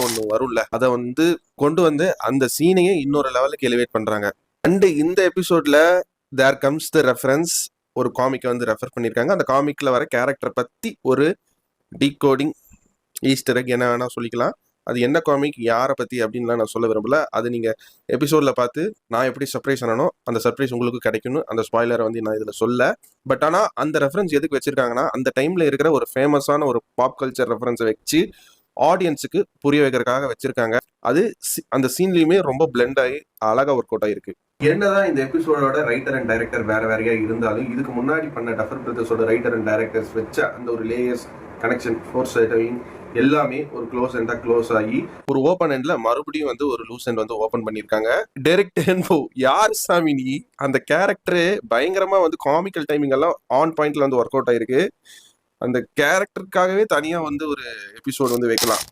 ஒண்ணு வரும்ல, அதை வந்து கொண்டு வந்து அந்த சீனையே இன்னொரு லெவலுக்கு எலிவேட் பண்றாங்க. அண்ட் இந்த எபிசோட்ல தேர் கம்ஸ் த ரெஃபரன்ஸ், ஒரு காமிக்கை வந்து ரெஃபர் பண்ணியிருக்காங்க. அந்த காமிக்ல வர கேரக்டரை பத்தி ஒரு டீகோடிங் ஈஸ்டர் எக் என்ன வேணா சொல்லிக்கலாம். அது என்ன காமிக், யாரை பத்தி அப்படின்லாம் நான் சொல்ல விரும்பல. அது நீங்க எபிசோட்ல பார்த்து நான் எப்படி சர்ப்ரைஸ் ஆனோ அந்த சர்ப்ரைஸ் உங்களுக்கு கிடைக்கும்னு அந்த ஸ்பாய்லரை வந்து நான் இதுல சொல்ல. பட் ஆனா அந்த ரெஃபரன்ஸ் எதுக்கு வச்சிருக்காங்கன்னா, அந்த டைம்ல இருக்கிற ஒரு ஃபேமஸான ஒரு பாப் கல்ச்சர் ரெஃபரன்ஸை வச்சு ஆடியன்ஸுக்கு புரிய வைக்கிறதுக்காக வச்சிருக்காங்க. அது அந்த சீன்லயுமே ரொம்ப பிளெண்ட் ஆகி அழகா ஒர்க் அவுட் ஆயிருக்கு. என்னதான் இந்த எபிசோடோட ரைட்டர் அண்ட் டைரக்டர் வேற வேறையா இருந்தாலும், இதுக்கு முன்னாடி பண்ண டஃபர் பிரதர்ஸோட ரைட்டர் அண்ட் டைரக்டர்ஸ் வச்ச அந்த ஒரு லேயர்ஸ் கனெக்ஷன் ஃபோர்ஸ் எல்லாமே ஒரு க்ளோஸ் எண்டா க்ளோஸ் ஆகி ஒரு ஓப்பன் எண்ட்ல மறுபடியும் வந்து ஒரு லூஸ் எண்ட் வந்து ஓப்பன் பண்ணியிருக்காங்க. டைரக்ட் என்போ யார் சாமி நீ, அந்த கேரக்டரு பயங்கரமா வந்து காமிக்கல் டைமிங் எல்லாம் ஆன் பாயிண்ட்ல வந்து ஒர்க் அவுட் ஆயிருக்கு. அந்த கேரக்டருக்காகவே தனியா வந்து ஒரு எபிசோட் வந்து வைக்கலாம்.